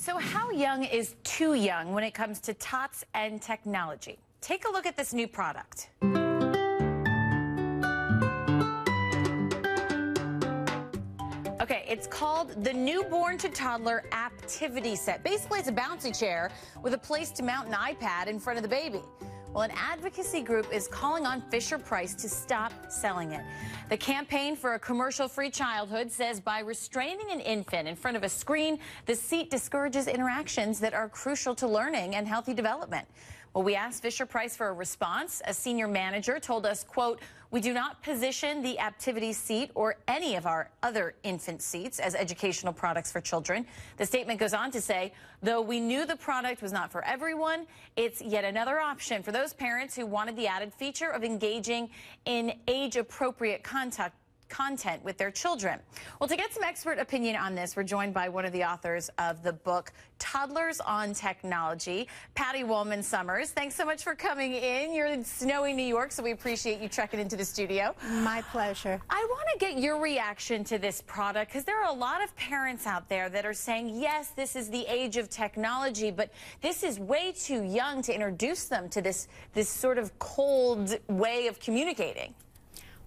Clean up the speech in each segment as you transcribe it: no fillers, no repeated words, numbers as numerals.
So how young is too young when it comes to tots and technology? Take a look at this new product. Okay, it's called the Newborn to Toddler Activity Set. Basically, it's a bouncy chair with a place to mount an iPad in front of the baby. Well, an advocacy group is calling on Fisher-Price to stop selling it. The Campaign for a Commercial-Free Childhood says by restraining an infant in front of a screen, the seat discourages interactions that are crucial to learning and healthy development. Well, we asked Fisher-Price for a response. A senior manager told us, quote, "We do not position the activity seat or any of our other infant seats as educational products for children." The statement goes on to say, though we knew the product was not for everyone, it's yet another option for those parents who wanted the added feature of engaging in age-appropriate content with their children. Well, to get some expert opinion on this, we're joined by one of the authors of the book, Toddlers on Technology, Patty Wollman-Summers. Thanks so much for coming in. You're in snowy New York, so we appreciate you trekking into the studio. My pleasure. I want to get your reaction to this product, because there are a lot of parents out there that are saying, yes, this is the age of technology, but this is way too young to introduce them to this sort of cold way of communicating.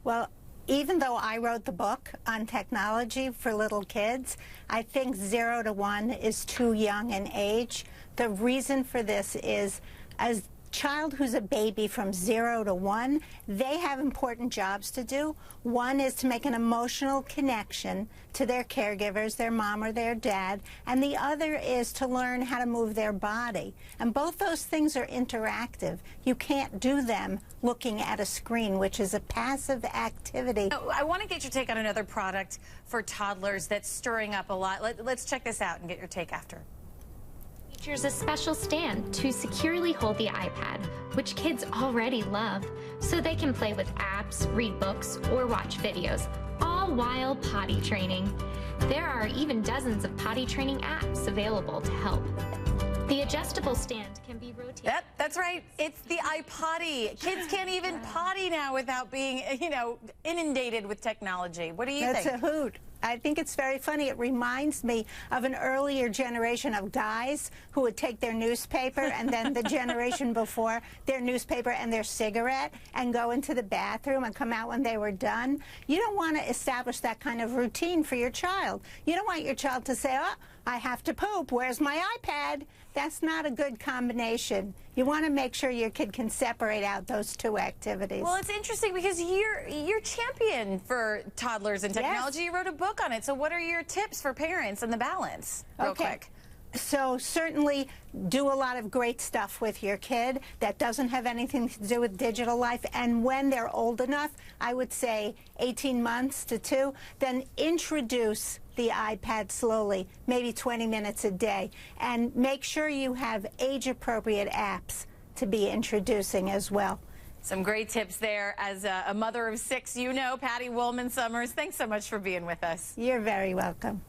Well, even though I wrote the book on technology for little kids, I think 0 to 1 is too young in age. The reason for this is, as child who's a baby from 0 to 1, they have important jobs to do. One is to make an emotional connection to their caregivers, their mom or their dad, and the other is to learn how to move their body. And both those things are interactive. You can't do them looking at a screen, which is a passive activity. I want to get your take on another product for toddlers that's stirring up a lot. Let's check this out and get your take after. Features a special stand to securely hold the iPad, which kids already love, so they can play with apps, read books, or watch videos, all while potty training. There are even dozens of potty training apps available to help. The adjustable stand can be rotated. Yep, that's right. It's the iPotty. Kids can't even potty now without being, inundated with technology. What do you think? That's a hoot. I think it's very funny. It reminds me of an earlier generation of guys who would take their newspaper and then the generation before their newspaper and their cigarette and go into the bathroom and come out when they were done. You don't want to establish that kind of routine for your child. You don't want your child to say, oh, I have to poop. Where's my iPad? That's not a good combination. You want to make sure your kid can separate out those two activities. Well, it's interesting because you're champion for toddlers and technology. Yes. You wrote a book on it. So what are your tips for parents and the balance, real quick? So certainly do a lot of great stuff with your kid that doesn't have anything to do with digital life. And when they're old enough, I would say 18 months to 2, then introduce the iPad slowly, maybe 20 minutes a day. And make sure you have age-appropriate apps to be introducing as well. Some great tips there. As a mother of 6, Patty Wollman-Summers, thanks so much for being with us. You're very welcome.